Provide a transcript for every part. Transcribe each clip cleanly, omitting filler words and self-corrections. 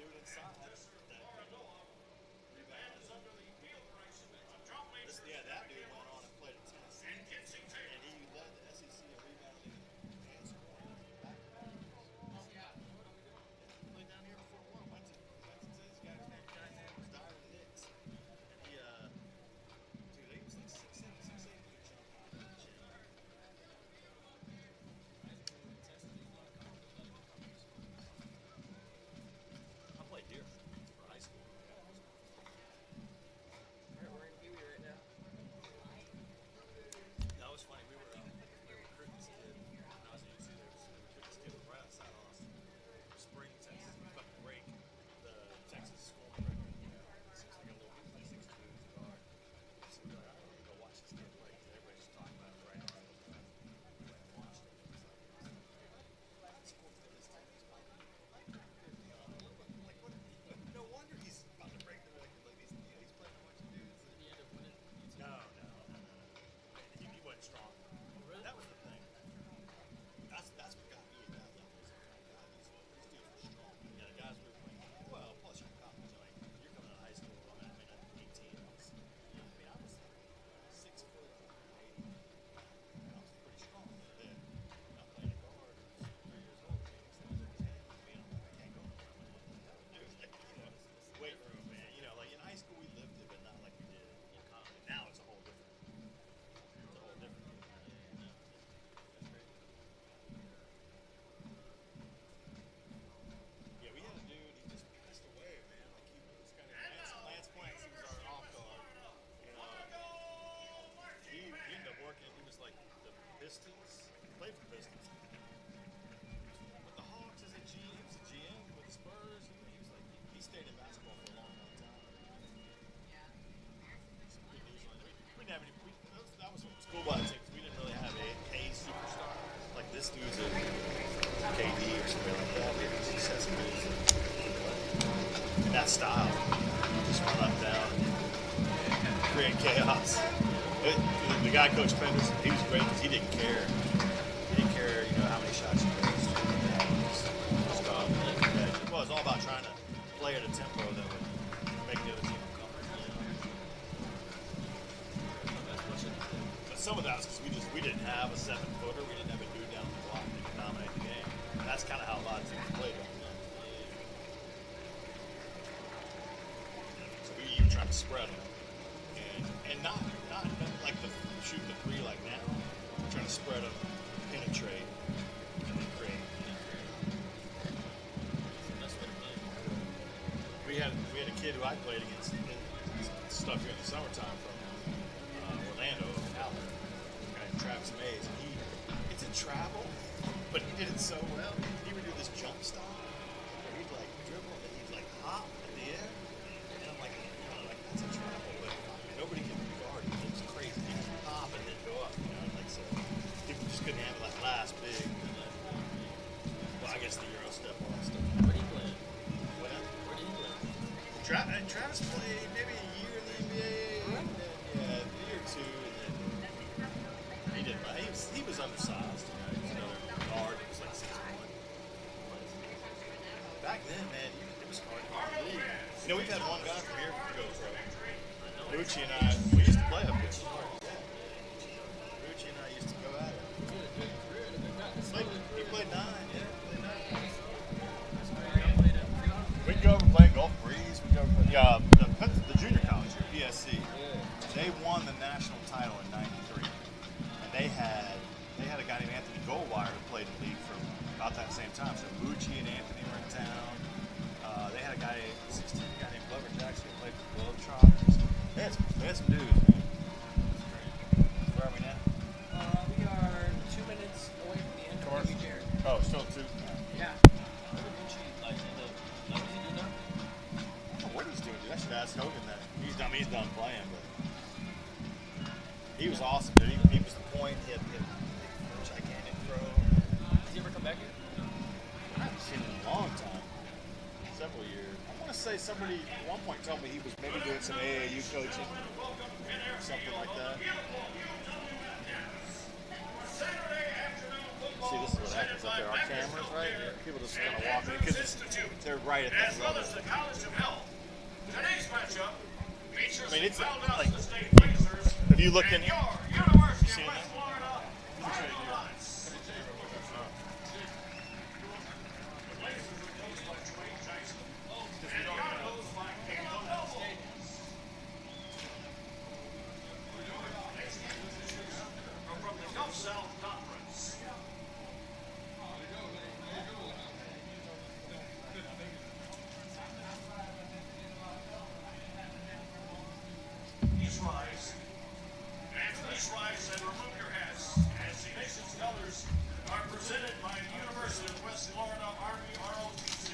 dude inside that that dude went on and played at Tennessee, and he led the SEC in rebounding and scoring. Played down here before one. Went to this guy named Dyer Nix. And he, dude, he was like 6'7", 6'8", with a jump out of the chin. I played here for high school. We're in Pee Wee right now. That was funny. We were recruiting this kid. When I was at UC, they were recruiting this kid right outside Austin. Spring, Texas. We fucking break the Texas scoring record. So it's like a little 6'2" guard. So we're like, all right, we're going to go watch this kid play. Everybody's just talking about it right now. We went and watched him. It's like, scored for this team. He's playing. No wonder he's about to break the record. Like he's playing a bunch of dudes. Did he end up winning? No. He wasn't strong. Really? That was the thing. That's what got me at that level. God, these dudes were strong. Yeah, the guys we were playing. Well, plus you're in college. Like, you're coming out of high school. I'm 18. I was 6 foot 80. I was pretty strong then. I'm playing a guard who's 3 years old. I can't go nowhere. Weight room, man. Like in high school we lived it, but not like we did in college. Now it's a whole different. Yeah, we had a dude. He just passed away, man. Like he was kind of Lance Planks. He was our off guard. He ended up working. He was like the Pistons. He played for the Pistons. With the Hawks as a GM, he was a GM with the Spurs. He was like he stayed in basketball for a long time. We didn't have any. That was cool about it. We didn't really have a superstar. Like this dude's a KD or something like that. Maybe he just has some moves. And that style, just run up down, create chaos. The guy, Coach Penderson, he was great because he didn't care. He didn't care, how many shots he made. Well, it's all about trying to play at a tempo that would make the other team uncomfortable. But some of that was because we didn't have a 7-footer. We didn't have a dude down the block that could dominate the game. And that's kind of how a lot of teams played back then. So we even tried to spread them. And not like shoot the three like now. We're trying to spread them, penetrate, and then create. That's what it meant. We had a kid who I played against stuff here in the summertime from Orlando, Allen, a guy named Travis Mays. And it's a travel, but he did it so well. He would do this jump stop where he'd like dribble and then he'd like hop at the end. And I'm like, that's a travel, but nobody can guard it. It was crazy. He would hop and then go up, like so. People just couldn't handle that last big. Well, I guess the Euro step on stuff. Where did he play? What? Where did he play? Travis played maybe a year in the NBA, and then, a year or two, and then he didn't. He was undersized. He was another guard. He was like 6'1". Back then, man, it was hard to believe. We've had one guy from here go pro. Rucci and I, we used to play up there. Rucci and I used to go at it. He played 9, yeah. We'd go over and play Gulf Breeze. We'd go over the junior college here, PSC. They won the national title in '93, and they had a guy named Anthony Goldwire who played in the league for about that same time. So Bucci and Anthony were in town. They had a guy, 16, guy named Glover Jackson who played for the Globetrotters. They had some dudes, man. Where are we now? We are 2 minutes away from the end of the Jared. Oh, still 2. Yeah. What did Bucci what does he do now? I don't know what he's doing, dude. I should ask Hogan that. He's done playing, but he was awesome, dude. He was the point. He had a gigantic throw. Does he ever come back here? I haven't seen him in a long time. Several years. I want to say somebody at one point told me he was maybe doing some AAU coaching or something like that. See, this is what happens up there on cameras, right? People just kind of walk in because they're right at that level. Today's matchup features I mean, it's Valdosta like, State Blazers have you looked in and here? your University Seen of West it? Florida Argos. The Blazers are coached by Dwayne Jackson and the Argos by Caleb Noble. From the Gulf South Conference. Please rise. And please rise and remove your hats as the nation's colors are presented by the University of West Florida Army ROTC.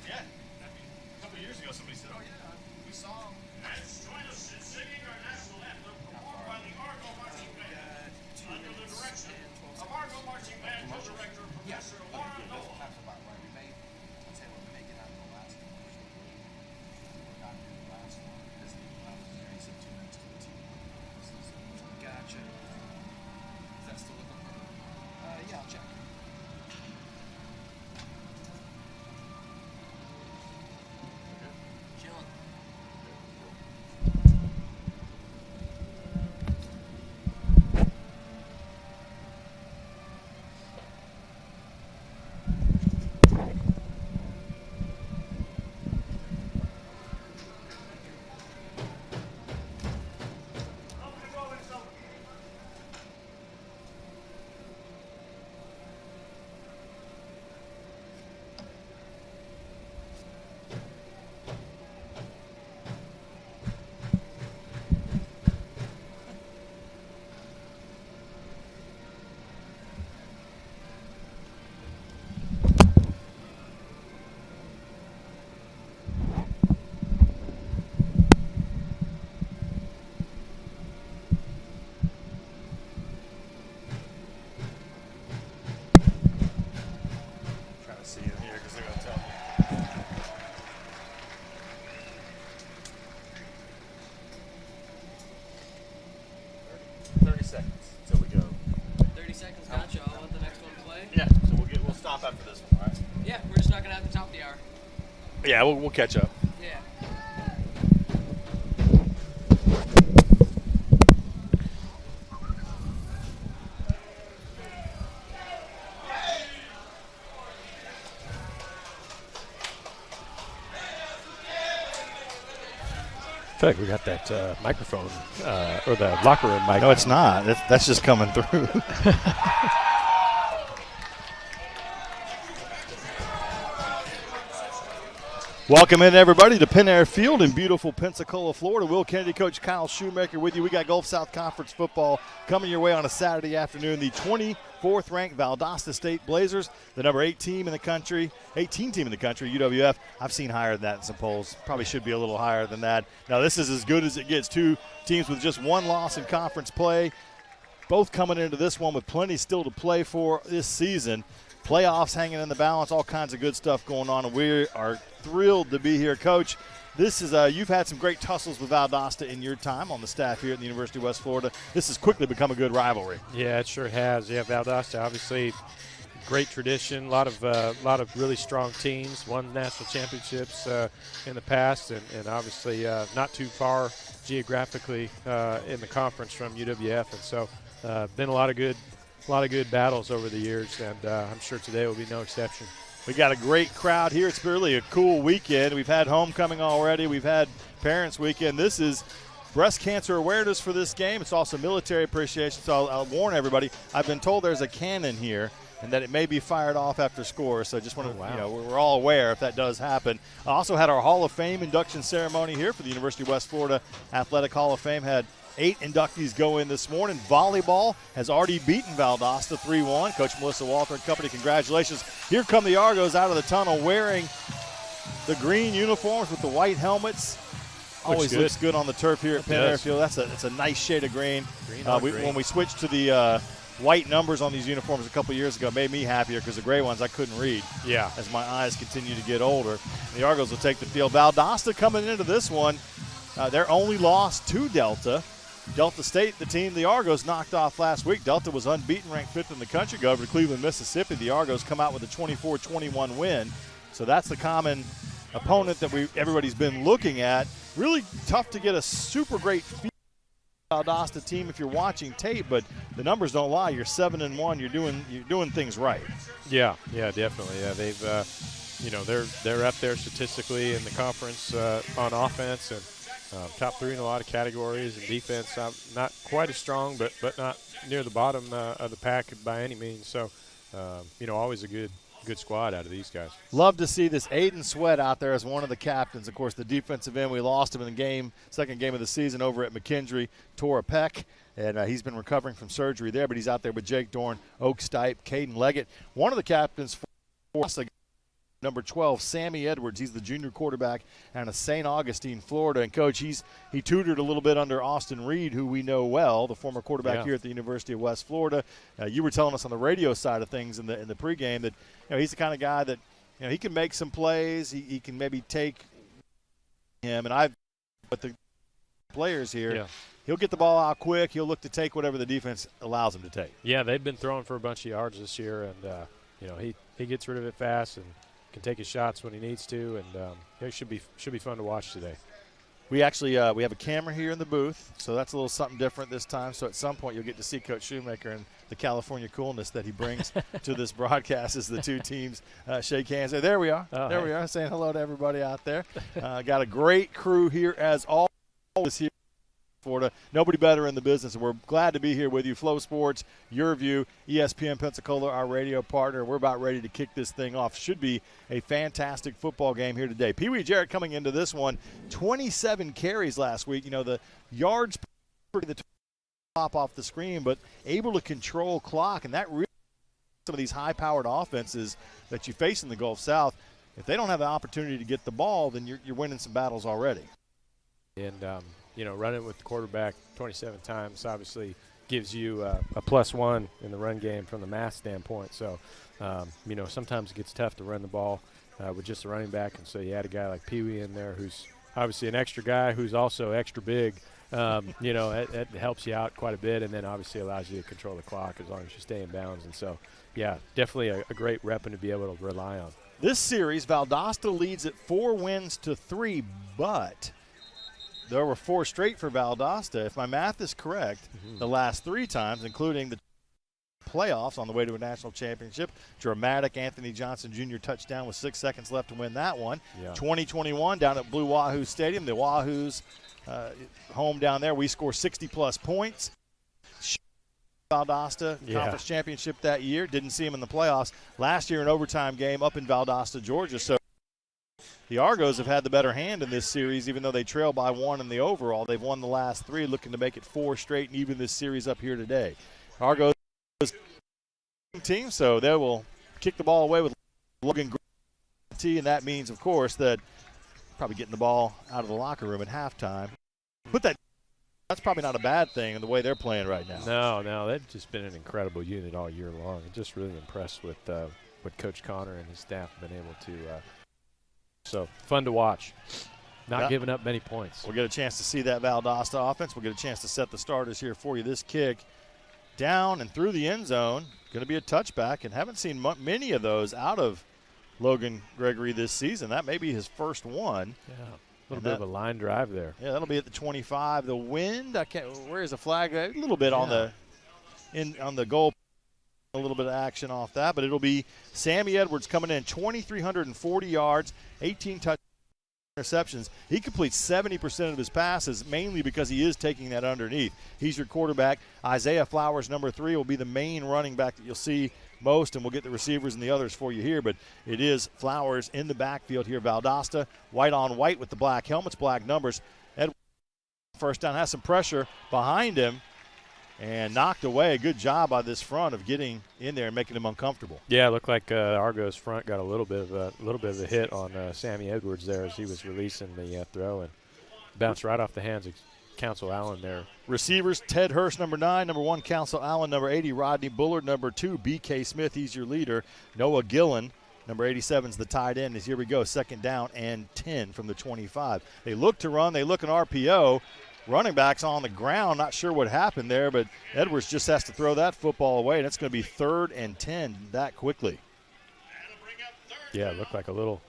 Yeah. A couple years ago, somebody said, "Oh yeah, we saw him." And join us in singing our national anthem performed by the Argo Marching Band under the direction of Argo Marching Band co-director Professor Laura Noah. Gotcha. Is that still looking for? Yeah, I'll check. Chilling. Trying to see in here because they're gonna tell me. 30 seconds until we go. 30 seconds, gotcha. I'll let the next one play. Yeah, so we'll stop after this one, all right? Yeah, we're just not gonna have the top of the hour. Yeah, we'll catch up. Yeah. I feel like we got that microphone or the locker room mic. No, it's not. That's just coming through. Welcome in, everybody, to Penn Air Field in beautiful Pensacola, Florida. Will Kennedy, Coach Kyle Shoemaker with you. We got Gulf South Conference football coming your way on a Saturday afternoon. The 24th ranked Valdosta State Blazers, the number 18 team in the country, UWF. I've seen higher than that in some polls. Probably should be a little higher than that. Now, this is as good as it gets. Two teams with just one loss in conference play, both coming into this one with plenty still to play for this season. Playoffs hanging in the balance, all kinds of good stuff going on, and we are thrilled to be here. Coach, this is you've had some great tussles with Valdosta in your time on the staff here at the University of West Florida. This has quickly become a good rivalry. Yeah, it sure has. Yeah, Valdosta, obviously, great tradition. A lot of really strong teams. Won national championships in the past, and obviously not too far geographically in the conference from UWF, and so been a lot of good battles over the years, and I'm sure today will be no exception. We got a great crowd here. It's really a cool weekend. We've had homecoming already. We've had Parents Weekend. This is breast cancer awareness for this game. It's also military appreciation, so I'll warn everybody. I've been told there's a cannon here and that it may be fired off after score, so I just want to, we're all aware if that does happen. I also had our Hall of Fame induction ceremony here for the University of West Florida Athletic Hall of Fame. Had 8 inductees go in this morning. Volleyball has already beaten Valdosta 3-1. Coach Melissa Walter and company, congratulations. Here come the Argos out of the tunnel wearing the green uniforms with the white helmets. Always looks good on the turf here at Penn Airfield. That's a nice shade of green. Green. When we switched to the white numbers on these uniforms a couple years ago, it made me happier because the gray ones I couldn't read. Yeah. As my eyes continue to get older. The Argos will take the field. Valdosta coming into this one, they're only lost to Delta. Delta State, the team the Argos knocked off last week. Delta was unbeaten, ranked 5th in the country, go over to Cleveland, Mississippi. The Argos come out with a 24-21 win. So that's the common opponent that everybody's been looking at. Really tough to get a super great feel of the Valdosta team if you're watching tape, but the numbers don't lie. You're 7-1. You're doing things right. Yeah, definitely. Yeah, they've they're up there statistically in the conference on offense and top 3 in a lot of categories. And defense, not quite as strong, but not near the bottom of the pack by any means. So, always a good squad out of these guys. Love to see this. Aiden Sweat out there as one of the captains. Of course, the defensive end, we lost him in the second game of the season over at McKendree, tore a pec, and he's been recovering from surgery there, but he's out there with Jake Dorn, Oak Stipe, Caden Leggett. One of the captains for us, number 12, Sammy Edwards. He's the junior quarterback out of St. Augustine, Florida. And, Coach, he tutored a little bit under Austin Reed, who we know well, the former quarterback here at the University of West Florida. You were telling us on the radio side of things in the pregame that he's the kind of guy that he can make some plays. He can maybe take him. And with the players here, he'll get the ball out quick. He'll look to take whatever the defense allows him to take. Yeah, they've been throwing for a bunch of yards this year, and he gets rid of it fast and can take his shots when he needs to, and it should be fun to watch today. We actually we have a camera here in the booth, so that's a little something different this time. So at some point you'll get to see Coach Shoemaker and the California coolness that he brings to this broadcast as the two teams shake hands. There we are. We are, saying hello to everybody out there. Got a great crew here as always here. Florida. Nobody better in the business, and we're glad to be here with you. Flow Sports, Your View, ESPN Pensacola, our radio partner. We're about ready to kick this thing off. Should be a fantastic football game here today. Pee Wee Jarrett coming into this one, 27 carries last week. The yards per the top off the screen, but able to control clock, and that really some of these high-powered offenses that you face in the Gulf South, if they don't have the opportunity to get the ball, then you're winning some battles already. And running with the quarterback 27 times obviously gives you a +1 in the run game from the math standpoint. So, sometimes it gets tough to run the ball with just a running back. And so you add a guy like Pee Wee in there who's obviously an extra guy who's also extra big. It helps you out quite a bit, and then obviously allows you to control the clock as long as you stay in bounds. And so, definitely a great weapon to be able to rely on. This series, Valdosta leads at 4 wins to 3, but there were 4 straight for Valdosta. If my math is correct, the last 3 times, including the playoffs on the way to a national championship, dramatic Anthony Johnson Jr. touchdown with 6 seconds left to win that one. 2021 down at Blue Wahoo Stadium. The Wahoos home down there. We score 60-plus points. Valdosta conference championship that year. Didn't see him in the playoffs. Last year, an overtime game up in Valdosta, Georgia. So the Argos have had the better hand in this series, even though they trail by 1 in the overall. They've won the last 3, looking to make it 4 straight and even this series up here today. Argos team, so they will kick the ball away with Logan T, and that means, of course, that probably getting the ball out of the locker room at halftime. But that's probably not a bad thing in the way they're playing right now. No, they've just been an incredible unit all year long. I'm just really impressed with what Coach Connor and his staff have been able to so fun to watch. Not giving up many points. We'll get a chance to see that Valdosta offense. We'll get a chance to set the starters here for you. This kick down and through the end zone. Going to be a touchback, and haven't seen many of those out of Logan Gregory this season. That may be his first one. Yeah, a little bit of a line drive there. Yeah, that'll be at the 25. The wind, where is the flag? A little bit on the goal. A little bit of action off that, but it'll be Sammy Edwards coming in, 2,340 yards, 18 touch interceptions. He completes 70% of his passes, mainly because he is taking that underneath. He's your quarterback. Isaiah Flowers, number 3, will be the main running back that you'll see most, and we'll get the receivers and the others for you here, but it is Flowers in the backfield here. Valdosta, white on white with the black helmets, black numbers. first down, has some pressure behind him, and knocked away. A good job by this front of getting in there and making him uncomfortable. Yeah, it looked like Argos front got a little bit of a hit on Sammy Edwards there as he was releasing the throw, and bounced right off the hands of Council Allen there. Receivers, Ted Hurst, number 9, number 1, Council Allen, number 80, Rodney Bullard, number 2, B.K. Smith, he's your leader. Noah Gillen, number 87, is the tight end. As here we go, second down and 10 from the 25. They look to run, they look an RPO. Running back's on the ground, not sure what happened there, but Edwards just has to throw that football away, and it's going to be 3rd and 10 that quickly. Yeah, it looked like a little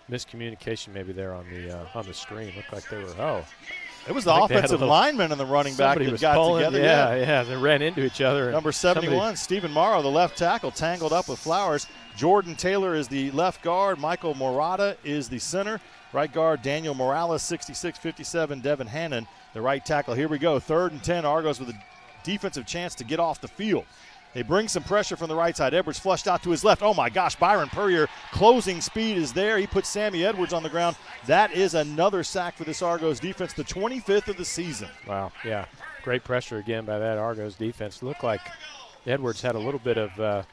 miscommunication maybe there on the screen. Looked like they were it was the offensive lineman and the running back that got together. Yeah, they ran into each other. Number 71, Stephen Morrow, the left tackle, tangled up with Flowers. Jordan Taylor is the left guard. Michael Morata is the center. Right guard, Daniel Morales, 66-57. Devin Hannon, the right tackle. Here we go, 3rd and 10. Argos with a defensive chance to get off the field. They bring some pressure from the right side. Edwards flushed out to his left. Oh, my gosh, Byron Puryear, closing speed is there. He puts Sammy Edwards on the ground. That is another sack for this Argos defense, the 25th of the season. Wow, yeah. Great pressure again by that Argos defense. Looked like Edwards had a little bit of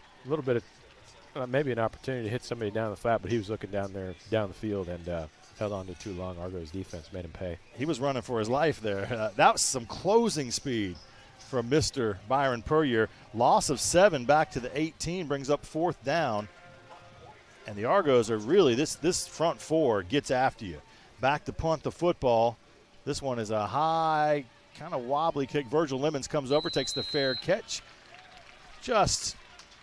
maybe an opportunity to hit somebody down the flat, but he was looking down the field and held on to too long. Argos defense made him pay. He was running for his life there. That was some closing speed from Mr. Byron Puryear. Loss of 7 back to the 18 brings up 4th down. And the Argos are really, this front 4 gets after you. Back to punt the football. This one is a high, kind of wobbly kick. Virgil Lemons comes over, takes the fair catch just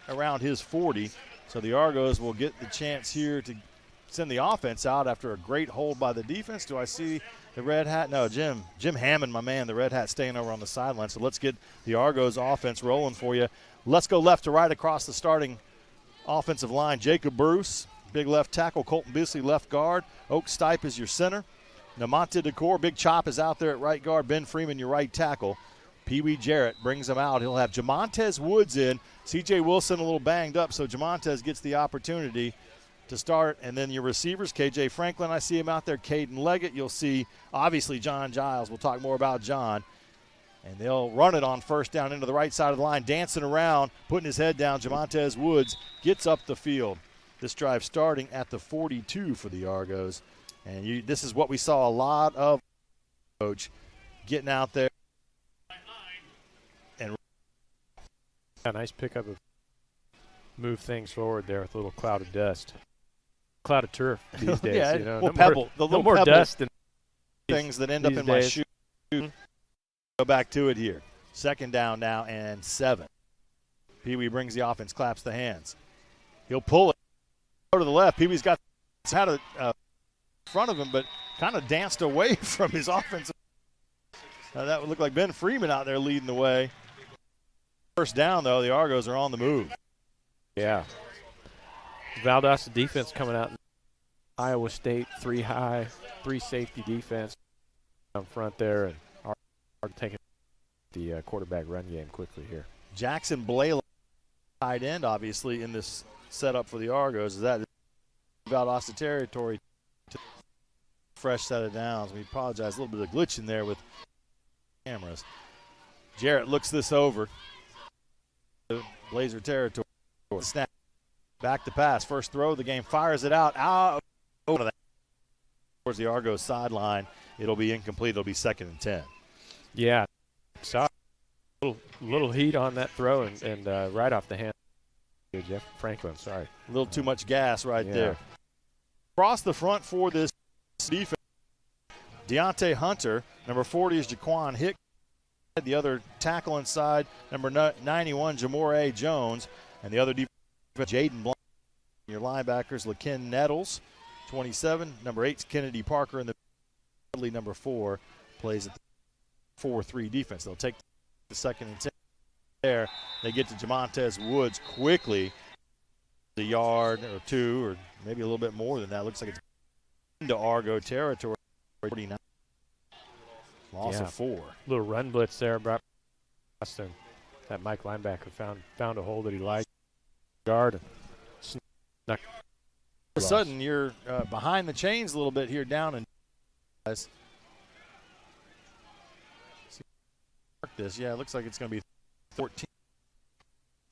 around his 40. So the Argos will get the chance here to send the offense out after a great hold by the defense. Do I see the red hat? No, Jim Hammond, my man, the red hat staying over on the sideline. So let's get the Argos offense rolling for you. Let's go left to right across the starting offensive line. Jacob Bruce, big left tackle. Colton Bisley, left guard. Oak Stipe is your center. Namonte Decor, big chop, is out there at right guard. Ben Freeman, your right tackle. Pee Wee Jarrett brings them out. He'll have Jamontez Woods in. C.J. Wilson a little banged up, so Jamontez gets the opportunity to start. And then your receivers, K.J. Franklin, I see him out there. Caden Leggett, you'll see, obviously, John Giles. We'll talk more about John. And they'll run it on first down into the right side of the line, dancing around, putting his head down. Jamontez Woods gets up the field. This drive starting at the 42 for the Argos. And this is what we saw a lot of, Coach, getting out there. And a nice pickup of move things forward there with a little cloud of dust. Cloud of turf these days. Yeah, you know. well, pebble. The little more pebble dust and things that end up in my shoe. Go back to it here. Second down now and 7. Pee Wee brings the offense, claps the hands. He'll pull it. Go to the left. Pee Wee's got had it in front of him, but kind of danced away from his offensive. That would look like Ben Freeman out there leading the way. First down, though, the Argos are on the move. Yeah. Valdosta defense coming out. Iowa State, 3 high, 3 safety defense up front there, and are taking the quarterback run game quickly here. Jackson Blaylock, tight end, obviously, in this setup for the Argos. Is that Valdosta territory? Fresh set of downs. We apologize. A little bit of glitch in there with cameras. Jarrett looks this over. Blazer territory. Snap. Back to pass. First throw of the game. Fires it out. Over towards the Argos sideline. It'll be incomplete. It'll be 2nd and 10. Yeah. Saw a little heat on that throw and right off the hand. Jeff Franklin, sorry. A little too much gas right there. Across the front for this defense, Deontay Hunter. Number 40 is Jaquan Hick. The other tackle inside, number 91, Jamore Jones. And the other defense, Jaden Blunt. Your linebackers, LaKen Nettles, 27. Number 8 is Kennedy Parker. And the number 4 plays at the 4-3 defense. They'll take the 2nd and 10 there. They get to Jamontez Woods quickly. A yard or 2 or maybe a little bit more than that. Looks like it's into Argo territory. 49. Loss of 4. Little run blitz there. Boston. That Mike linebacker found a hole that he liked. Guard. All of a sudden, you're behind the chains a little bit here down in guys. this. Yeah, it looks like it's going to be 14.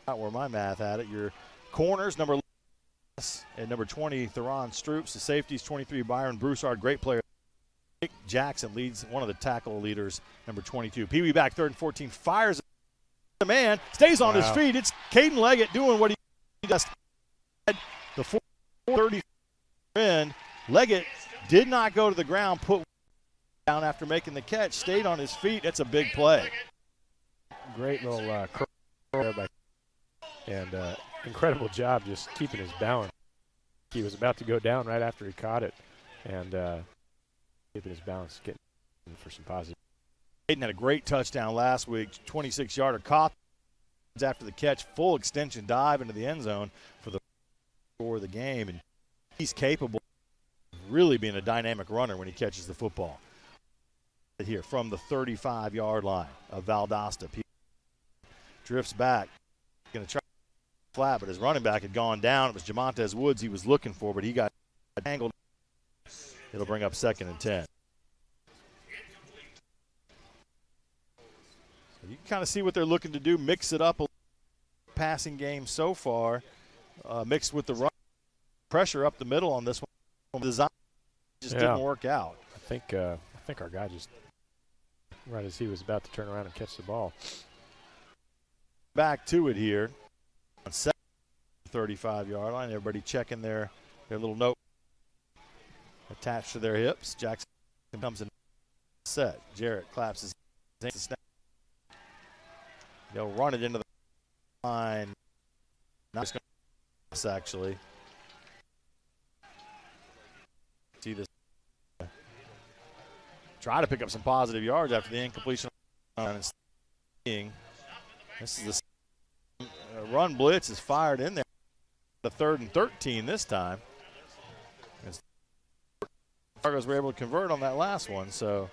Not where my math had it. Your corners, number 11 and number 20, Theron Stroups. The safeties, 23, Byron Broussard, great player. Nick Jackson leads, one of the tackle leaders, number 22. Pee Wee back, 3rd and 14, fires the man, stays on his feet. It's Caden Leggett doing what he does. The 4:30 end. Leggett did not go to the ground, put down after making the catch, stayed on his feet. That's a big play. Great little curl there by, and incredible job just keeping his balance. He was about to go down right after he caught it, and keeping his balance, getting for some positive. Caden had a great touchdown last week, 26-yarder, caught after the catch, full extension dive into the end zone for the score of the game, and he's capable of really being a dynamic runner when he catches the football. Here from the 35-yard line of Valdosta. Drifts back, going to try flat, but his running back had gone down. It was Jamontez Woods he was looking for, but he got tangled. It'll bring up 2nd and 10. So you can kind of see what they're looking to do, mix it up a passing game so far, mixed with the run pressure up the middle on this one. The design just didn't work out. I think our guy just, right as he was about to turn around and catch the ball. Back to it here on 35-yard line. Everybody checking their little note attached to their hips. Jackson comes in set. Jarrett claps his snap. They'll run it into the line. Not just going to actually. See this. Try to pick up some positive yards after the incompletion. This is the run blitz is fired in there. The 3rd and 13 this time. Argos were able to convert on that last one, so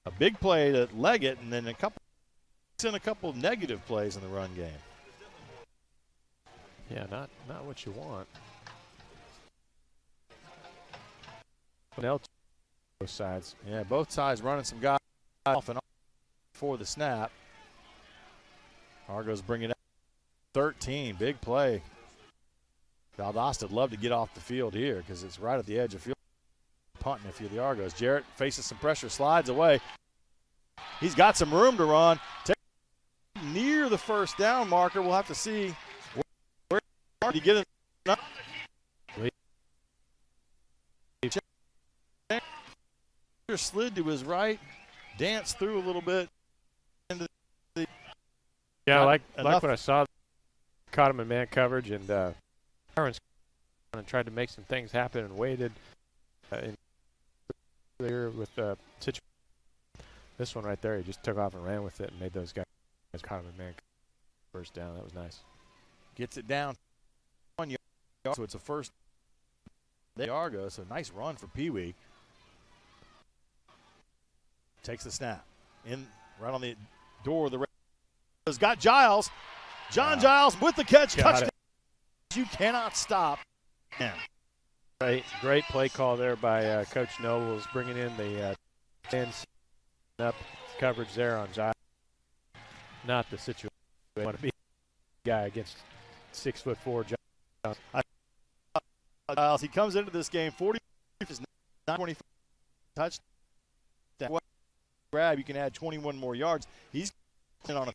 a big play to Leggett, and then a couple negative plays in the run game. Yeah, not what you want. Both sides. Yeah, both sides running some guys off and on for the snap. Argos bringing up 13. Big play. Valdosta would love to get off the field here because it's right at the edge of field. Punting if you're the Argos. Jarrett faces some pressure, slides away. He's got some room to run. Near the first down marker. We'll have to see where he get it. Slid to his right, danced through a little bit. Yeah, like what I saw. Caught him in man coverage, and Aaron's tried to make some things happen and waited. There with situation. This one right there, he just took off and ran with it and made those guys caught him in man first down. That was nice. Gets it down 1 yard, so it's a first. The Argos, so nice run for Pee Wee. Takes the snap in right on the door of the. Got Giles. John Giles with the catch. Touchdown. You cannot stop him. Great play call there by Coach Nobles, bringing in the 10 up coverage there on Giles. Not the situation you want to be a guy against 6'4" Giles. Giles, he comes into this game 40 25 touchdown. Grab, you can add 21 more yards. He's on a.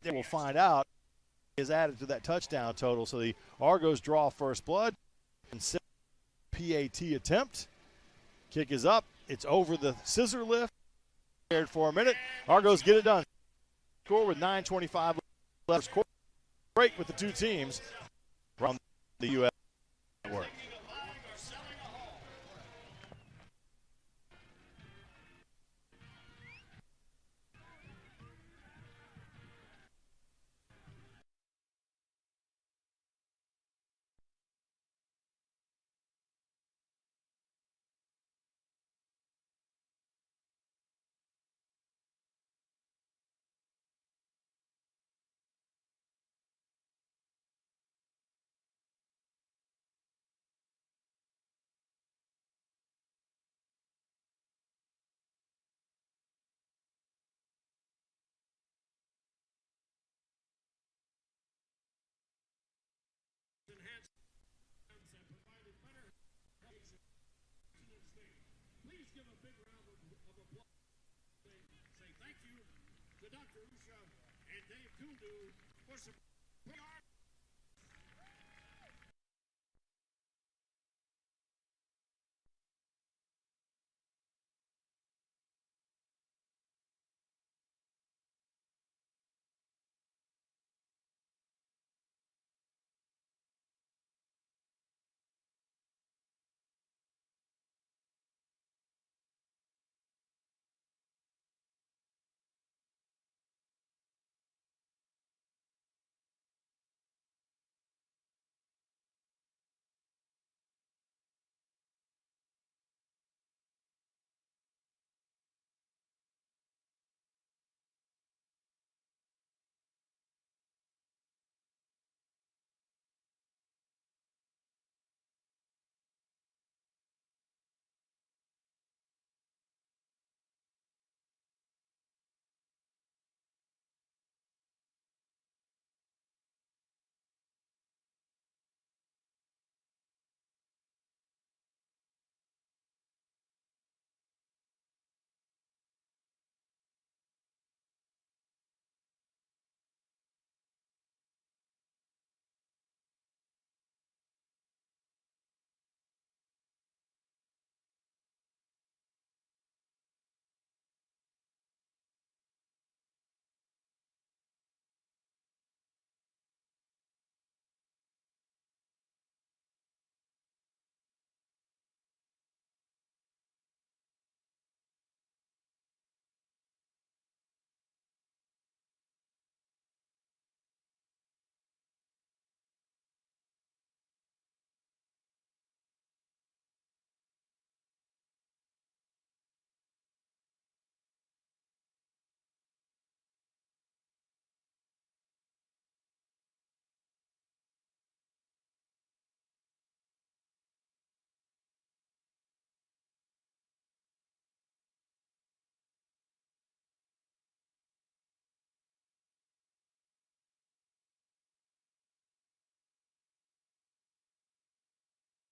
We'll find out is added to that touchdown total. So the Argos draw first blood and PAT attempt. Kick is up. It's over the scissor lift. For a minute. Argos get it done. Score with 9:25 left. Break with the two teams from the U.S. Network. give a big round of applause. Say thank you to Dr. Usha and Dave Kundu for supporting our.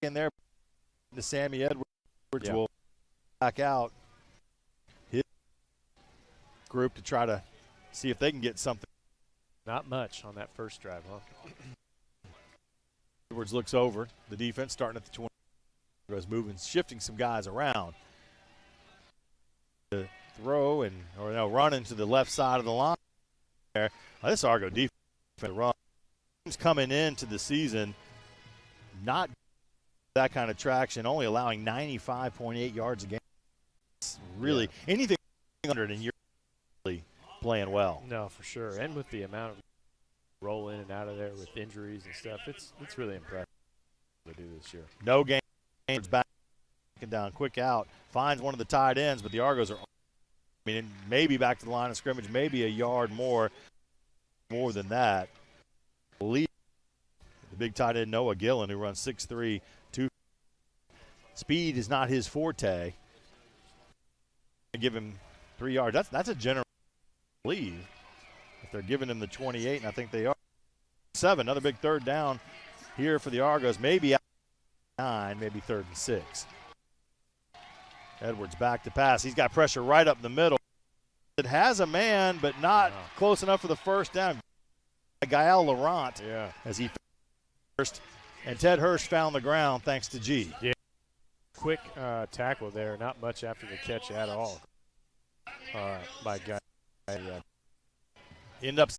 In there, to Sammy Edwards will back out his group to try to see if they can get something. Not much on that first drive, huh? Edwards looks over the defense, starting at the 20. Goes moving, shifting some guys around. To throw run into the left side of the line. There, this Argo defense run. Teams coming into the season not that kind of traction, only allowing 95.8 yards a game. It's really anything under, and you're really playing well. No, for sure. And with the amount of roll in and out of there with injuries and stuff, it's really impressive to do this year. No game. Back down, quick out, finds one of the tight ends, but the Argos are, maybe back to the line of scrimmage, maybe a yard more than that. The big tight end Noah Gillen, who runs 6'3", 2. Speed is not his forte. Give him 3 yards. That's a general lead. If they're giving him the 28, and I think they are. 7, another big third down here for the Argos. Maybe 9, maybe 3rd and 6. Edwards back to pass. He's got pressure right up the middle. It has a man, but not close enough for the first down. Gael Laurent as he first, and Ted Hirsch found the ground thanks to G. Yeah. Quick tackle there, not much after the catch at all by Gael. End up